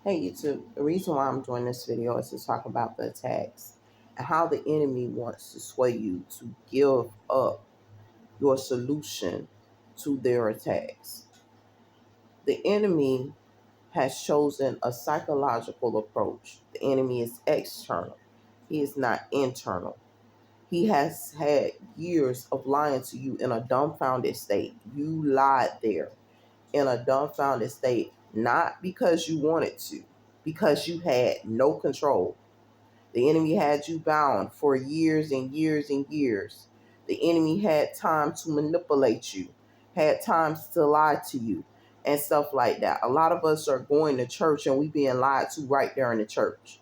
Hey YouTube, the reason why I'm doing this video is to talk about the attacks and how the enemy wants to sway you to give up your solution to their attacks. The enemy has chosen a psychological approach. The enemy is external. He is not internal. He has had years of lying to you in a dumbfounded state. You lied there in a dumbfounded state, not because you wanted to, because you had no control. The enemy had you bound for years and years and years. The enemy had time to manipulate you, had times to lie to you, and stuff like that. A lot of us are going to church and we being lied to right there in the church.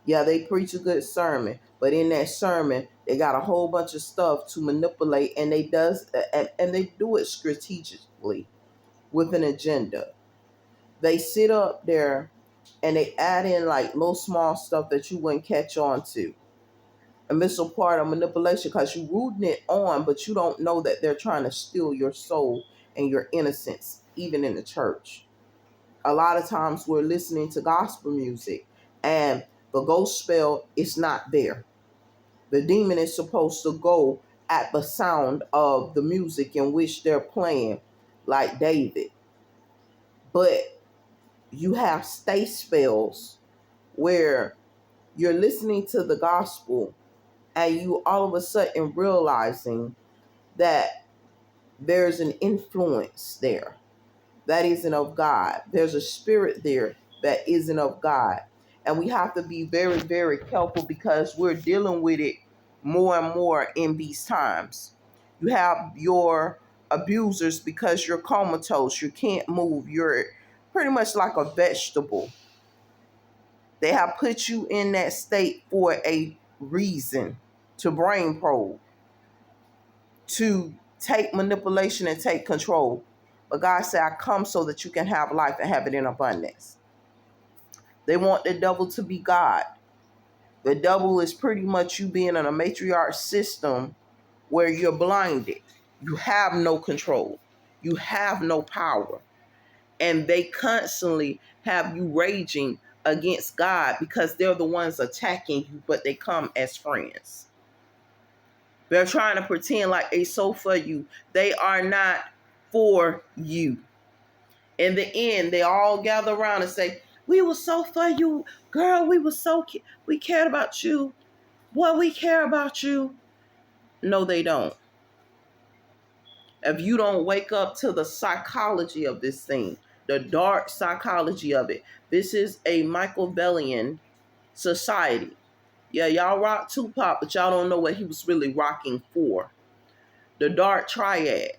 Yeah, they preach a good sermon, but in that sermon, they got a whole bunch of stuff to manipulate, and they do it strategically with an agenda. They sit up there and they add in like little small stuff that you wouldn't catch on to. And this is part of manipulation because you rooting it on, but you don't know that they're trying to steal your soul and your innocence, even in the church. A lot of times we're listening to gospel music and the ghost spell is not there. The demon is supposed to go at the sound of the music in which they're playing, like David. But you have stay spells where you're listening to the gospel and you all of a sudden realizing that there's an influence there that isn't of God. There's a spirit there that isn't of God. And we have to be very, very careful because we're dealing with it more and more in these times. You have your abusers because you're comatose, you can't move, you're pretty much like a vegetable. They have put you in that state for a reason, to brain probe, to take manipulation and take control. But God said, I come so that you can have life and have it in abundance. They want the devil to be God. The devil is pretty much you being in a matriarch system where you're blinded. You have no control. You have no power. And they constantly have you raging against God because they're the ones attacking you, but they come as friends. They're trying to pretend like they so for you. They are not for you. In the end, they all gather around and say, we were so for you, girl. We cared about you. Boy, we care about you. No, they don't. If you don't wake up to the psychology of this thing, the dark psychology of it, this is a Machiavellian society. Yeah, y'all rock Tupac, but y'all don't know what he was really rocking for. The dark triad.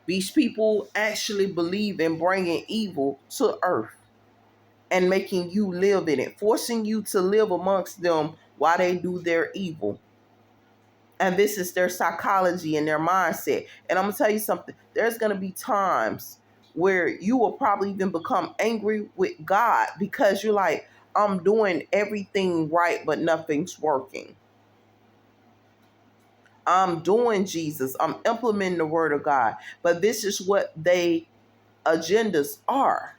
These people actually believe in bringing evil to earth and making you live in it, forcing you to live amongst them while they do their evil. And this is their psychology and their mindset. And I'm going to tell you something. There's going to be times where you will probably even become angry with God because you're like, I'm doing everything right, but nothing's working. I'm doing Jesus. I'm implementing the word of God. But this is what they agendas are.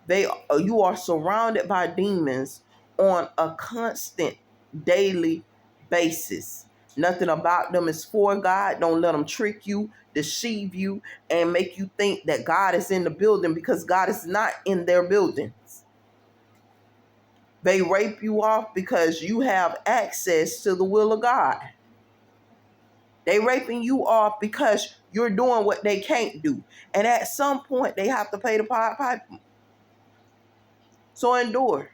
You are surrounded by demons on a constant daily basis. Nothing about them is for God. Don't let them trick you, deceive you, and make you think that God is in the building because God is not in their buildings. They rape you off because you have access to the will of God. They raping you off because you're doing what they can't do. And at some point, they have to pay the pipe. So endure.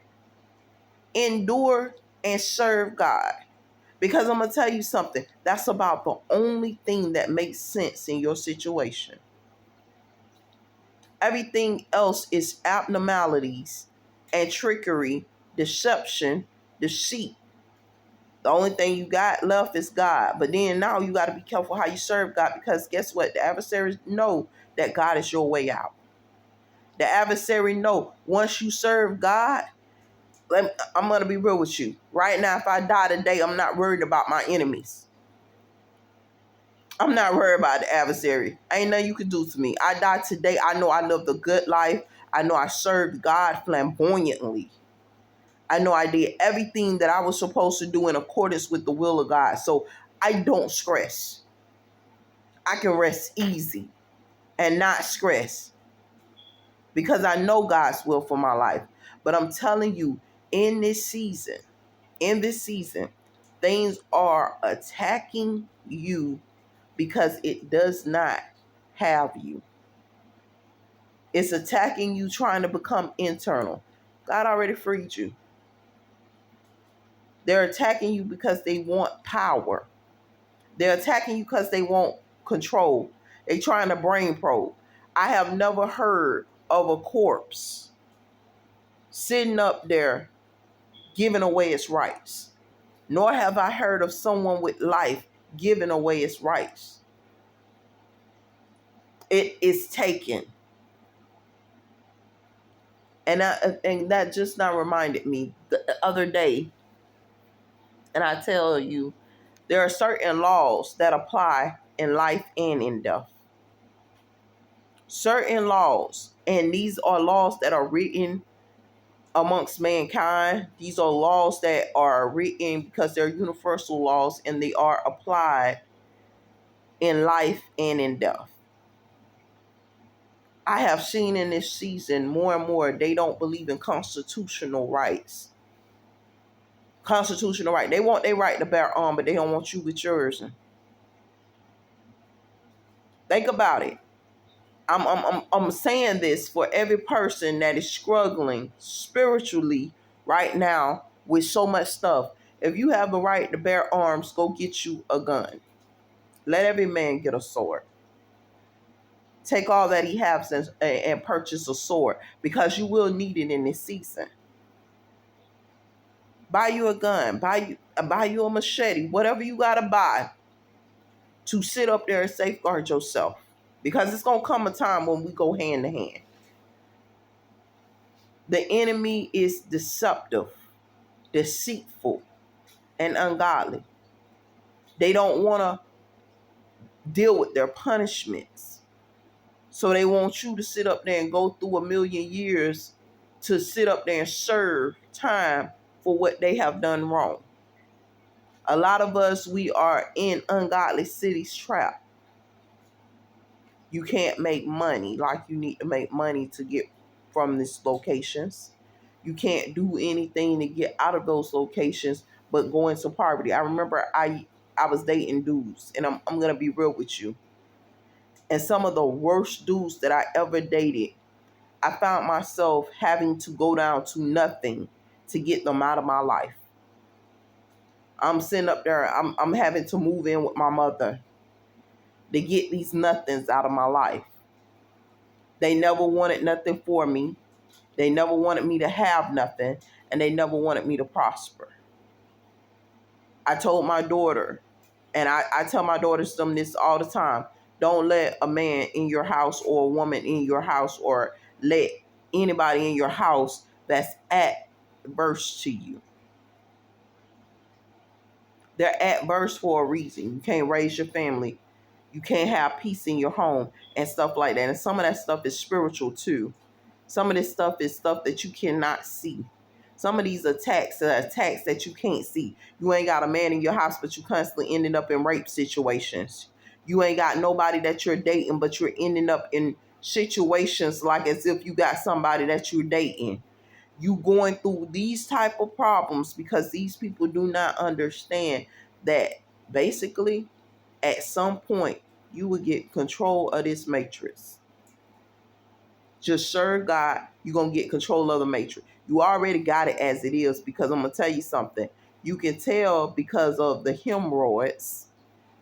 Endure and serve God. Because I'm going to tell you something. That's about the only thing that makes sense in your situation. Everything else is abnormalities and trickery, deception, deceit. The only thing you got left is God. But then now you got to be careful how you serve God because guess what? The adversaries know that God is your way out. The adversary know once you serve God, I'm going to be real with you. Right now, if I die today, I'm not worried about my enemies. I'm not worried about the adversary. Ain't nothing you can do to me. I die today. I know I lived a good life. I know I served God flamboyantly. I know I did everything that I was supposed to do in accordance with the will of God. So I don't stress. I can rest easy and not stress because I know God's will for my life. But I'm telling you, in this season, things are attacking you because it does not have you. It's attacking you trying to become internal. God already freed you. They're attacking you because they want power. They're attacking you because they want control. They're trying to brain probe. I have never heard of a corpse sitting up there giving away its rights, nor have I heard of someone with life giving away its rights. It is taken. And that just now reminded me the other day, and I tell you, there are certain laws that apply in life and in death. Certain laws, and these are laws that are written amongst mankind. These are laws that are written because they're universal laws and they are applied in life and in death. I have seen in this season more and more they don't believe in constitutional rights. Constitutional right. They want their right to bear arms, but they don't want you with yours. Think about it. I'm saying this for every person that is struggling spiritually right now with so much stuff. If you have the right to bear arms, go get you a gun. Let every man get a sword. Take all that he has and purchase a sword because you will need it in this season. Buy you a gun. Buy you a machete. Whatever you got to buy to sit up there and safeguard yourself. Because it's going to come a time when we go hand to hand. The enemy is deceptive, deceitful, and ungodly. They don't want to deal with their punishments. So they want you to sit up there and go through 1,000,000 years to sit up there and serve time for what they have done wrong. A lot of us, we are in ungodly cities trapped. You can't make money like you need to make money to get from these locations. You can't do anything to get out of those locations but go into poverty. I remember I was dating dudes, and I'm going to be real with you. And some of the worst dudes that I ever dated, I found myself having to go down to nothing to get them out of my life. I'm sitting up there, I'm having to move in with my mother to get these nothings out of my life. They never wanted nothing for me. They never wanted me to have nothing, and they never wanted me to prosper. I told my daughter, and I tell my daughters this all the time, don't let a man in your house or a woman in your house or let anybody in your house that's adverse to you. They're adverse for a reason. You can't raise your family. You can't have peace in your home and stuff like that. And some of that stuff is spiritual too. Some of this stuff is stuff that you cannot see. Some of these attacks are attacks that you can't see. You ain't got a man in your house, but you constantly ending up in rape situations. You ain't got nobody that you're dating, but you're ending up in situations like as if you got somebody that you're dating. You going through these type of problems because these people do not understand that basically at some point you will get control of this matrix. Just serve God, you're going to get control of the matrix. You already got it as it is because I'm going to tell you something. You can tell because of the hemorrhoids.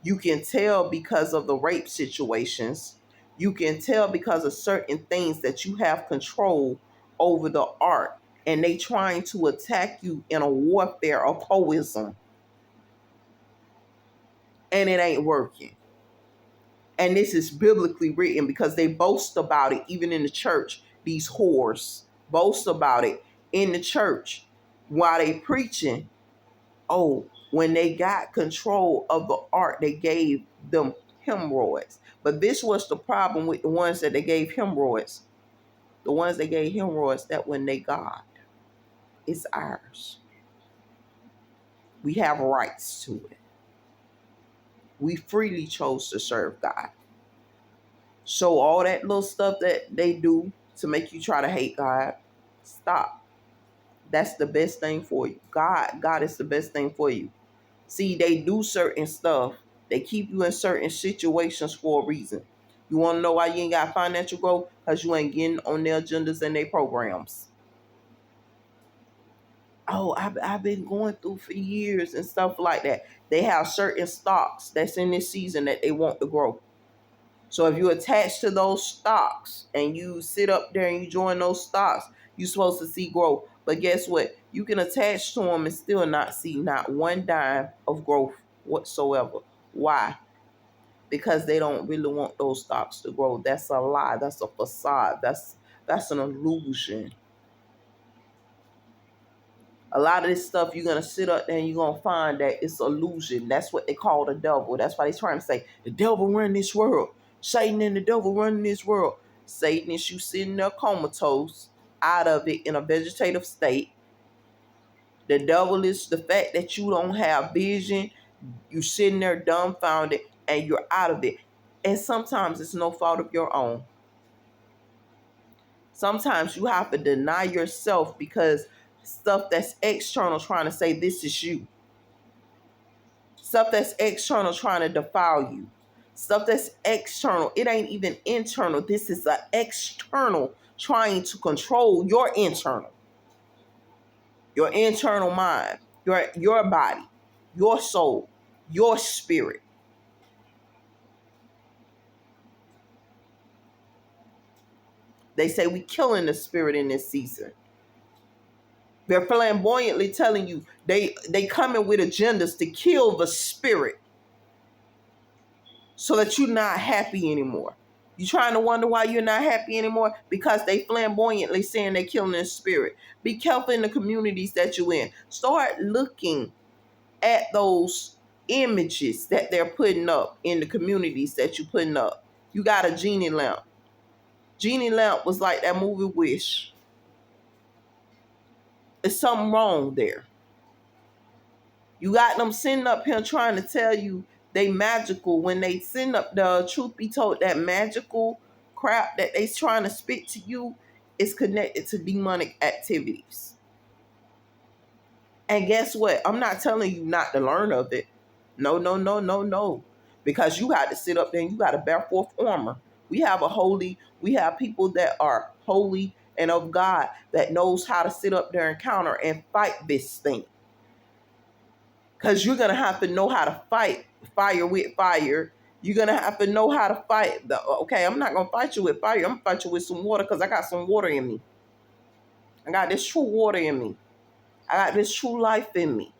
You can tell because of the rape situations. You can tell because of certain things that you have control over the art. And they trying to attack you in a warfare of poison. And it ain't working. And this is biblically written because they boast about it, even in the church. These whores boast about it in the church while they preaching. Oh, when they got control of the art, they gave them hemorrhoids. But this was the problem with the ones that they gave hemorrhoids. The ones that gave hemorrhoids, that when they God. It's ours. We have rights to it. We freely chose to serve God. So all that little stuff that they do to make you try to hate God, stop. That's the best thing for you. God is the best thing for you. See, they do certain stuff. They keep you in certain situations for a reason. You want to know why you ain't got financial growth? Because you ain't getting on their agendas and their programs. Oh, I've been going through for years and stuff like that. They have certain stocks that's in this season that they want to grow. So if you attach to those stocks and you sit up there and you join those stocks, you're supposed to see growth. But guess what? You can attach to them and still not see not one dime of growth whatsoever. Why? Because they don't really want those stocks to grow. That's a lie. That's a facade. That's an illusion. A lot of this stuff you're going to sit up there and you're going to find that it's illusion. That's what they call the devil. That's why they're trying to say the devil run this world. Satan and the devil run this world. Satan is you sitting there comatose, out of it in a vegetative state. The devil is the fact that you don't have vision. You sitting there dumbfounded and you're out of it. And sometimes it's no fault of your own. Sometimes you have to deny yourself because stuff that's external trying to say this is you. Stuff that's external trying to defile you. Stuff that's external. It ain't even internal. This is an external trying to control your internal mind, your body, your soul, your spirit. They say we killing the spirit in this season. They're flamboyantly telling you they coming with agendas to kill the spirit so that you're not happy anymore. You trying to wonder why you're not happy anymore? Because they flamboyantly saying they're killing the spirit. Be careful in the communities that you're in. Start looking at those images that they're putting up in the communities that you're putting up. You got a genie lamp. Genie lamp was like that movie Wish. There's something wrong there. You got them sitting up here trying to tell you they magical when they send up the truth be told, that magical crap that they trying to spit to you is connected to demonic activities. And guess what? I'm not telling you not to learn of it. No. Because you got to sit up there and you got to bear forth armor. We have people that are holy and of God that knows how to sit up there and counter and fight this thing. Because you're going to have to know how to fight fire with fire. You're going to have to know how to fight. Okay, I'm not going to fight you with fire. I'm going to fight you with some water because I got some water in me. I got this true water in me. I got this true life in me.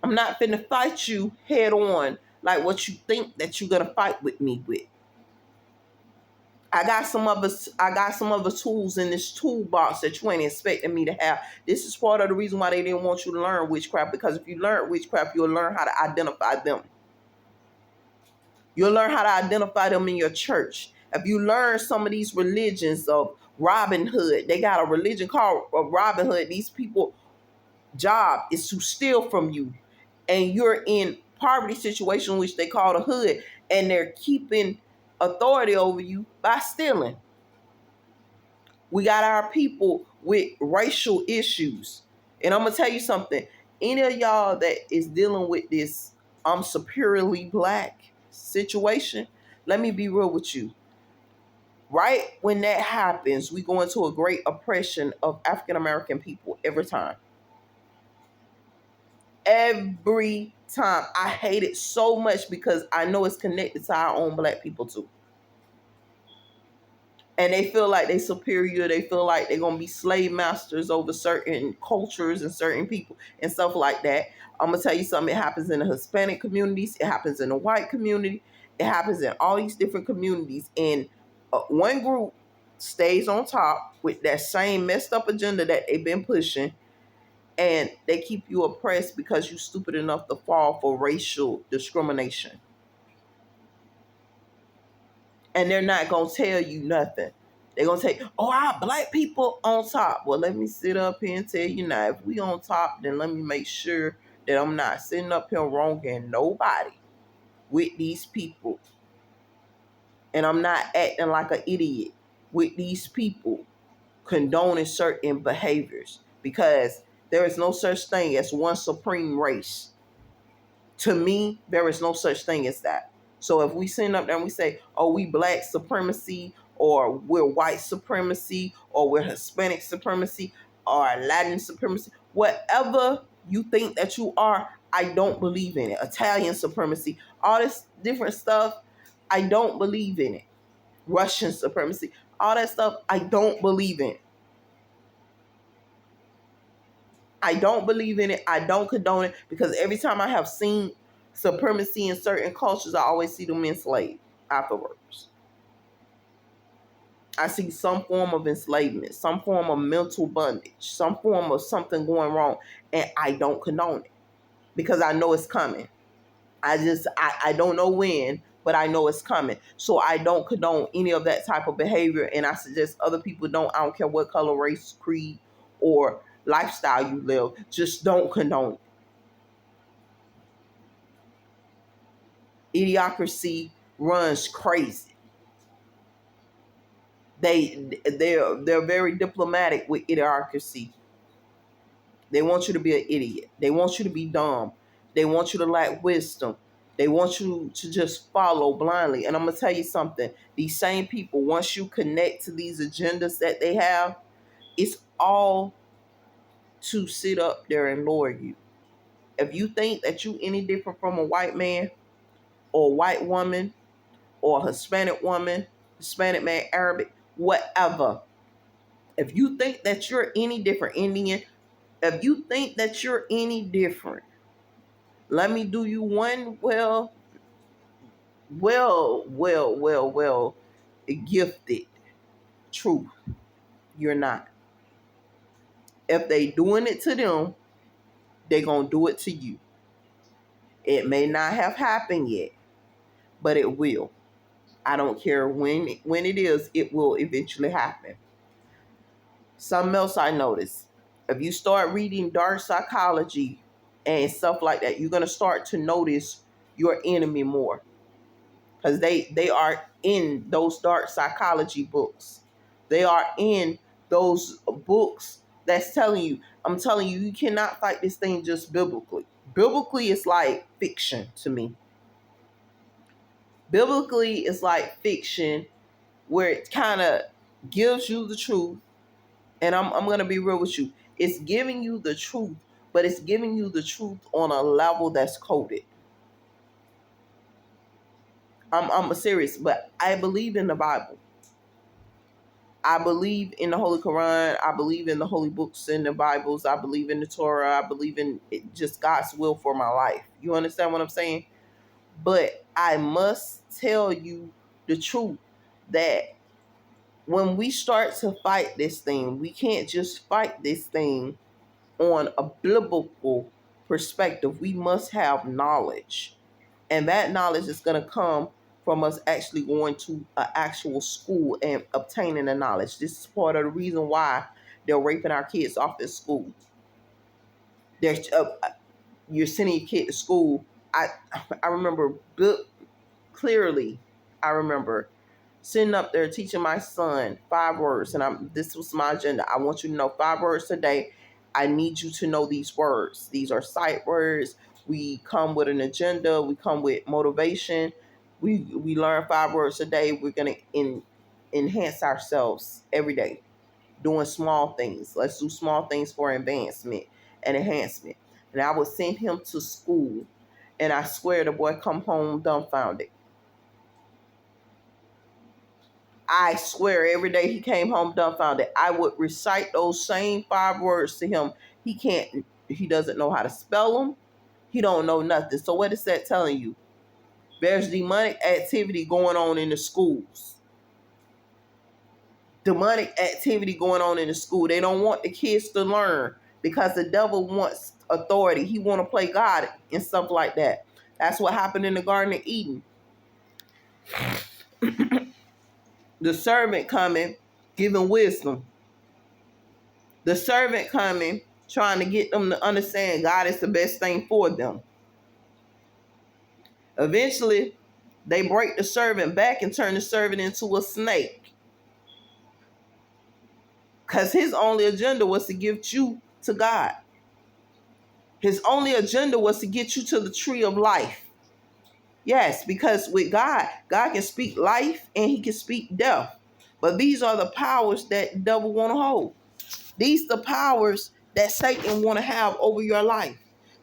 I'm not finna fight you head on like what you think that you're going to fight with me with. I got some other tools in this toolbox that you ain't expecting me to have. This is part of the reason why they didn't want you to learn witchcraft, because if you learn witchcraft, you'll learn how to identify them. You'll learn how to identify them in your church. If you learn some of these religions of Robin Hood, they got a religion called Robin Hood. These people job is to steal from you, and you're in poverty situation, which they call the hood, and they're keeping authority over you by stealing. We got our people with racial issues. And I'm going to tell you something. Any of y'all that is dealing with this I'm superiorly black situation, let me be real with you. Right when that happens, we go into a great oppression of African American people every time. Every time. I hate it so much because I know it's connected to our own black people too. And they feel like they're superior. They feel like they're going to be slave masters over certain cultures and certain people and stuff like that. I'm going to tell you something. It happens in the Hispanic communities. It happens in the white community. It happens in all these different communities. And one group stays on top with that same messed up agenda that they've been pushing. And they keep you oppressed because you're stupid enough to fall for racial discrimination. And they're not going to tell you nothing. They're going to say, oh, our black people on top. Well, let me sit up here and tell you now, if we on top, then let me make sure that I'm not sitting up here wronging nobody with these people. And I'm not acting like an idiot with these people condoning certain behaviors, because there is no such thing as one supreme race. To me, there is no such thing as that. So if we sit up there and we say, oh, we black supremacy, or we're white supremacy, or we're Hispanic supremacy, or Latin supremacy, whatever you think that you are, I don't believe in it. Italian supremacy, all this different stuff, I don't believe in it. Russian supremacy, all that stuff, I don't believe in. I don't believe in it. I don't condone it, because every time I have seen supremacy in certain cultures, I always see them enslaved afterwards. I see some form of enslavement, some form of mental bondage, some form of something going wrong, and I don't condone it because I know it's coming. I don't know when, but I know it's coming. So I don't condone any of that type of behavior, and I suggest other people don't. I don't care what color, race, creed, or lifestyle you live. Just don't condone it. Idiocracy runs crazy. They're very diplomatic with idiocracy. They want you to be an idiot. They want you to be dumb. They want you to lack wisdom. They want you to just follow blindly. And I'm going to tell you something. These same people, once you connect to these agendas that they have, it's all to sit up there and lower you. If you think that you any different from a white man or a white woman or a Hispanic woman, Hispanic man, Arabic, whatever, if you think that you're any different, Indian, if you think that you're any different, let me do you one gifted truth. You're not. If they doing it to them, they gonna do it to you. It may not have happened yet, but it will. I don't care when it is, it will eventually happen. Something else I noticed. If you start reading dark psychology and stuff like that, you're gonna start to notice your enemy more. Because they are in those dark psychology books. They are in those books that's telling you, I'm telling you, you cannot fight this thing just biblically. Biblically, it's like fiction to me. Biblically, it's like fiction where it kind of gives you the truth. And I'm going to be real with you. It's giving you the truth, but it's giving you the truth on a level that's coded. I'm serious, but I believe in the Bible. I believe in the Holy Quran. I believe in the holy books in the Bibles. I believe in the Torah. I believe in just God's will for my life. You understand what I'm saying? But I must tell you the truth that when we start to fight this thing, we can't just fight this thing on a biblical perspective. We must have knowledge. And that knowledge is going to come from us actually going to an actual school and obtaining the knowledge. This is part of the reason why they're raping our kids off at school. You're sending your kid to school. I remember clearly. I remember sitting up there teaching my son 5 words, and this was my agenda. I want you to know 5 words today. I need you to know these words. These are sight words. We come with an agenda. We come with motivation. We learn 5 words a day. We're going to enhance ourselves every day, doing small things. Let's do small things for advancement and enhancement. And I would send him to school, and I swear the boy come home dumbfounded. I swear every day he came home dumbfounded. I would recite those same 5 words to him. He doesn't know how to spell them. He don't know nothing. So what is that telling you? There's demonic activity going on in the schools. Demonic activity going on in the school. They don't want the kids to learn because the devil wants authority. He want to play God and stuff like that. That's what happened in the Garden of Eden. The servant coming giving wisdom. The servant coming, trying to get them to understand God is the best thing for them. Eventually, they break the servant back and turn the servant into a snake. Because his only agenda was to give you to God. His only agenda was to get you to the tree of life. Yes, because with God, God can speak life and he can speak death. But these are the powers that the devil want to hold. These are the powers that Satan want to have over your life.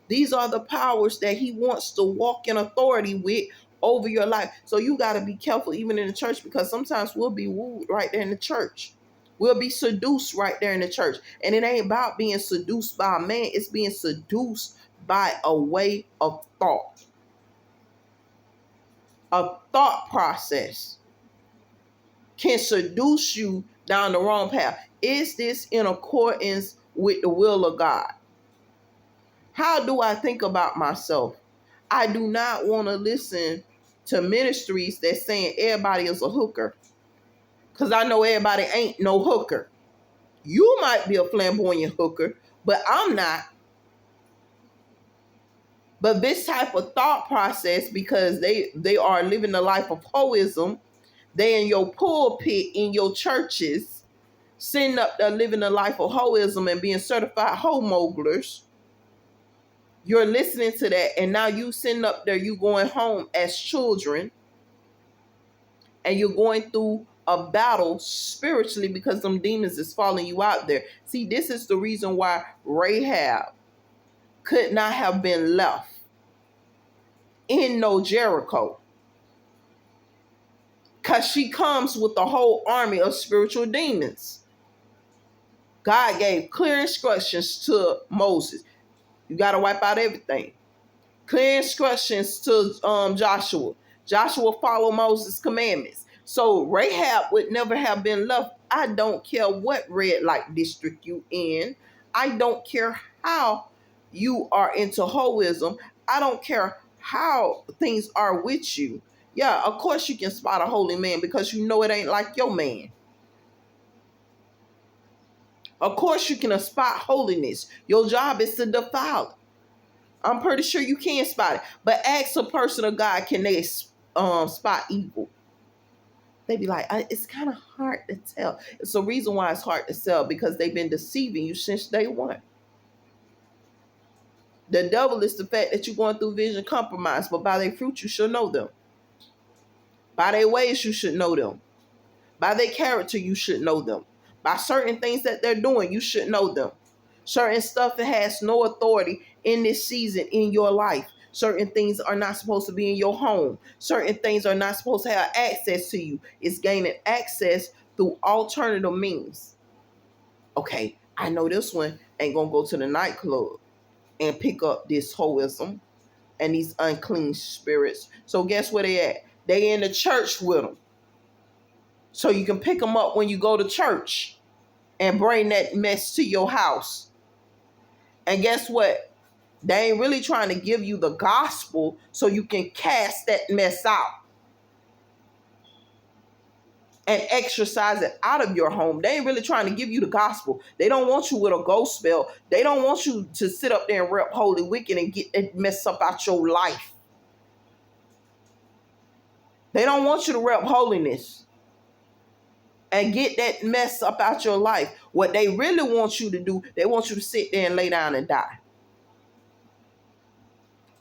These are the powers that he wants to walk in authority with over your life. So you got to be careful even in the church, because sometimes we'll be wooed right there in the church. We'll be seduced right there in the church. And it ain't about being seduced by a man. It's being seduced by a way of thought. A thought process can seduce you down the wrong path. Is this in accordance with the will of God? How do I think about myself? I do not want to listen to ministries that's saying everybody is a hooker, because I know everybody ain't no hooker. You might be a flamboyant hooker, but I'm not. But this type of thought process, because they are living the life of hoism, they in your pulpit, in your churches, sitting up there living the life of hoism and being certified homogglers. You're listening to that, and now you sitting up there, you going home as children, and you're going through a battle spiritually because them demons is following you out there. See, this is the reason why Rahab could not have been left in no Jericho, because she comes with a whole army of spiritual demons. God gave clear instructions to Moses. You got to wipe out everything. Clear instructions to Joshua. Joshua followed Moses' commandments. So Rahab would never have been left. I don't care what red light district you in. I don't care how you are into hoism. I don't care how things are with you. Yeah, of course you can spot a holy man because you know it ain't like your man. Of course you can spot holiness. Your job is to defile it. I'm pretty sure you can spot it. But ask a person of God, can they spot evil? They be like, it's kind of hard to tell. It's the reason why it's hard to tell, because they've been deceiving you since day one. The devil is the fact that you're going through vision compromise, but by their fruit you should know them. By their ways you should know them. By their character you should know them. By certain things that they're doing you should know them. Certain stuff that has no authority in this season in your life. Certain things are not supposed to be in your home. Certain things are not supposed to have access to you. It's gaining access through alternative means. Okay, I know this one ain't gonna go to the nightclub and pick up this hoism and these unclean spirits. So guess where they at? They in the church with them. So you can pick them up when you go to church and bring that mess to your house. And guess what? They ain't really trying to give you the gospel so you can cast that mess out and exercise it out of your home. They ain't really trying to give you the gospel. They don't want you with a ghost spell. They don't want you to sit up there and rep Holy Wicked and get that mess up out your life. They don't want you to rep holiness and get that mess up out your life. What they really want you to do, they want you to sit there and lay down and die.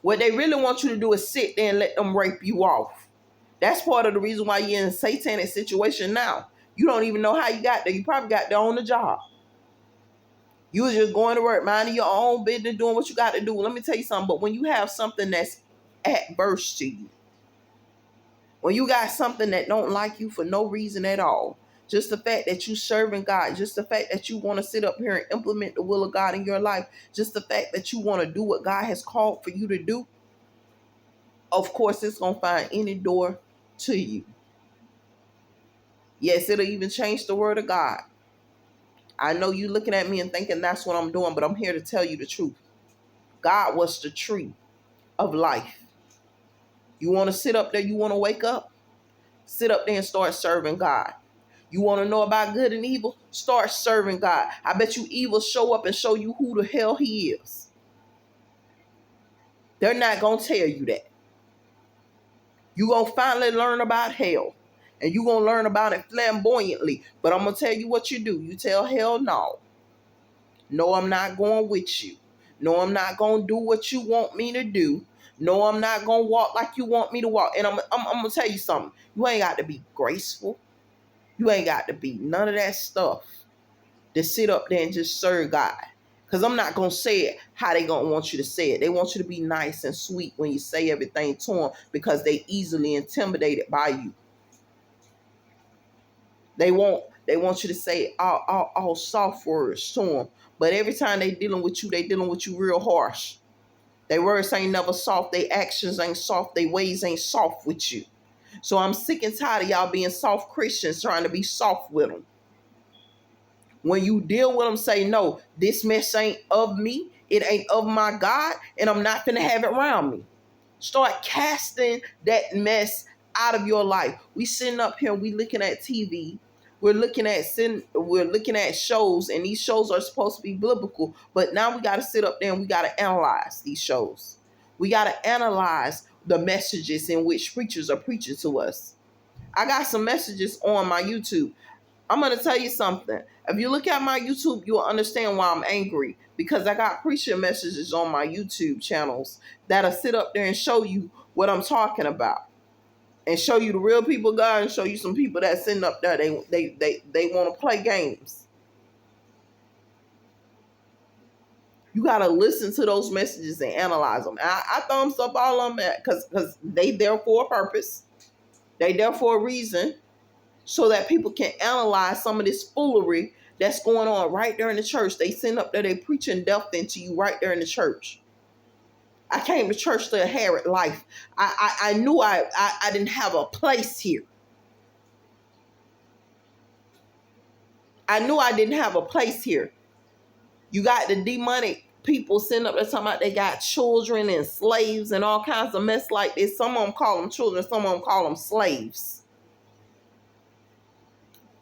What they really want you to do is sit there and let them rape you off. That's part of the reason why you're in a satanic situation now. You don't even know how you got there. You probably got there on the job. You was just going to work, minding your own business, doing what you got to do. Let me tell you something. But when you have something that's adverse to you, when you got something that don't like you for no reason at all, just the fact that you serving God, just the fact that you want to sit up here and implement the will of God in your life, just the fact that you want to do what God has called for you to do, of course, it's going to find any door to you. Yes, it'll even change the word of God. I know you looking at me and thinking that's what I'm doing, but I'm here to tell you the truth. God was the tree of life. You want to sit up there, you want to wake up? Sit up there and start serving God. You want to know about good and evil? Start serving God. I bet you evil show up and show you who the hell he is. They're not going to tell you that. You're going to finally learn about hell. And you're going to learn about it flamboyantly. But I'm going to tell you what you do. You tell hell no. No, I'm not going with you. No, I'm not going to do what you want me to do. No, I'm not going to walk like you want me to walk. And I'm going to tell you something. You ain't got to be graceful. You ain't got to be none of that stuff to sit up there and just serve God. Because I'm not going to say it how they going to want you to say it. They want you to be nice and sweet when you say everything to them because they easily intimidated by you. They want you to say all soft words to them. But every time they dealing with you real harsh. Their words ain't never soft. Their actions ain't soft. Their ways ain't soft with you. So I'm sick and tired of y'all being soft Christians trying to be soft with them. When you deal with them, say, no, this mess ain't of me. It ain't of my God, and I'm not going to have it around me. Start casting that mess out of your life. We sitting up here, we looking at TV. We're looking at shows, and these shows are supposed to be biblical, but now we got to sit up there and we got to analyze these shows. We got to analyze the messages in which preachers are preaching to us. I got some messages on my YouTube. I'm going to tell you something. If you look at my YouTube, you'll understand why I'm angry. Because I got preacher messages on my YouTube channels that'll sit up there and show you what I'm talking about. And show you the real people God and show you some people that sitting up there. They want to play games. You got to listen to those messages and analyze them. I thumbs up all of them because they there for a purpose. They there for a reason. So that people can analyze some of this foolery that's going on right there in the church. They send up there, they preaching death into you right there in the church. I came to church to inherit life. I knew I didn't have a place here. I knew I didn't have a place here. You got the demonic people sitting up there talking about they got children and slaves and all kinds of mess like this. Some of them call them children, some of them call them slaves.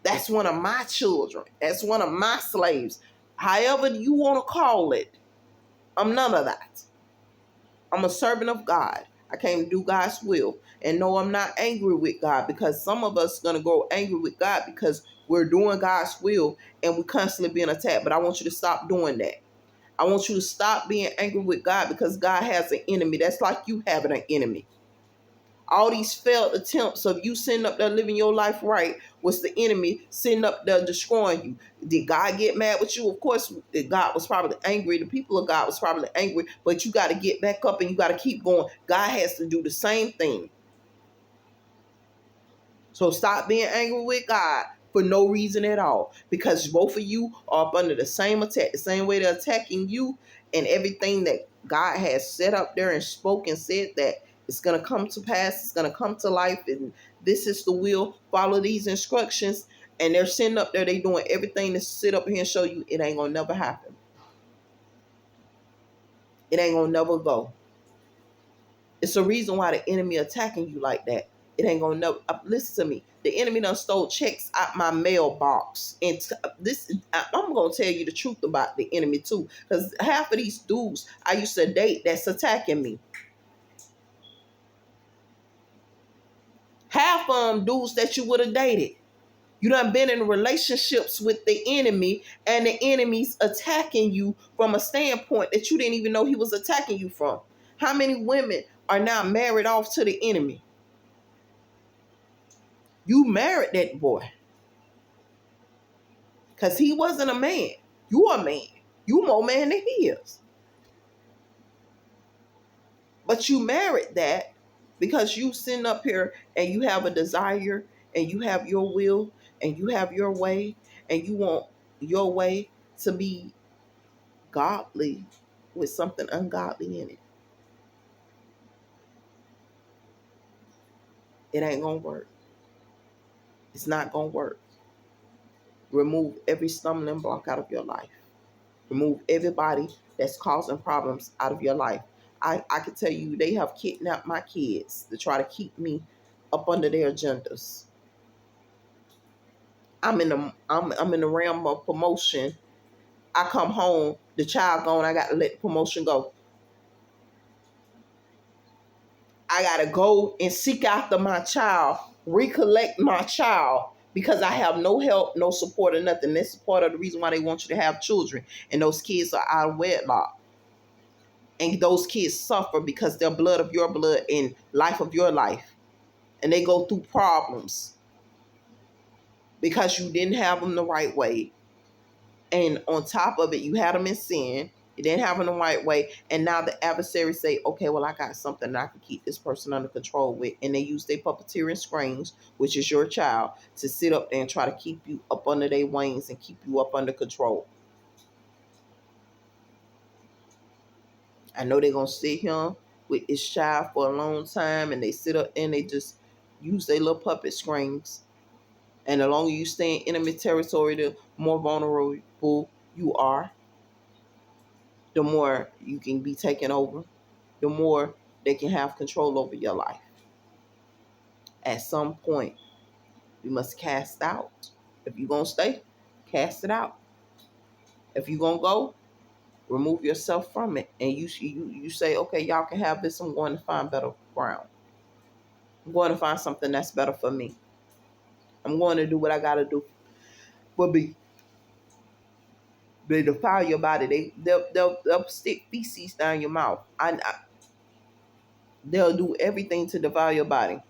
That's one of my children. That's one of my slaves. However you want to call it, I'm none of that. I'm a servant of God. I came to do God's will. And no, I'm not angry with God because some of us are going to go angry with God because we're doing God's will and we're constantly being attacked. But I want you to stop doing that. I want you to stop being angry with God because God has an enemy. That's like you having an enemy. All these failed attempts of you sitting up there living your life right was the enemy sitting up there destroying you. Did God get mad with you? Of course, God was probably angry. The people of God was probably angry, but you got to get back up and you got to keep going. God has to do the same thing. So stop being angry with God for no reason at all because both of you are up under the same attack, the same way they're attacking you and everything that God has set up there and spoke and said that it's going to come to pass. It's going to come to life. And this is the will. Follow these instructions. And they're sitting up there. They doing everything to sit up here and show you it ain't going to never happen. It ain't going to never go. It's a reason why the enemy attacking you like that. It ain't going to never. Listen to me. The enemy done stole checks out my mailbox. And I'm going to tell you the truth about the enemy too. Because half of these dudes I used to date that's attacking me. Half of them dudes that you would have dated. You done been in relationships with the enemy and the enemy's attacking you from a standpoint that you didn't even know he was attacking you from. How many women are now married off to the enemy? You married that boy. Because he wasn't a man. You a man. You more man than he is. But you married that because you sitting up here and you have a desire and you have your will and you have your way and you want your way to be godly with something ungodly in it. It ain't gonna work. It's not gonna work. Remove every stumbling block out of your life. Remove everybody that's causing problems out of your life. I can tell you they have kidnapped my kids to try to keep me up under their agendas. I'm in the realm of promotion. I come home, the child gone, I gotta let the promotion go. I gotta go and seek after my child, recollect my child, because I have no help, no support, or nothing. This is part of the reason why they want you to have children. And those kids are out of wedlock. And those kids suffer because they're blood of your blood and life of your life. And they go through problems because you didn't have them the right way. And on top of it, you had them in sin. You didn't have them the right way. And now the adversaries say, okay, well, I got something that I can keep this person under control with. And they use their puppeteering screens, which is your child, to sit up there and try to keep you up under their wings and keep you up under control. I know they're going to sit here with this child for a long time, and they sit up and they just use their little puppet screens. And the longer you stay in enemy territory, the more vulnerable you are, the more you can be taken over, the more they can have control over your life. At some point, you must cast out. If you're going to stay, cast it out. If you're going to go, remove yourself from it. And you say, okay, y'all can have this. I'm going to find better ground. I'm going to find something that's better for me. I'm going to do what I got to do for me. They defile your body. They'll stick feces down your mouth. They'll do everything to defile your body.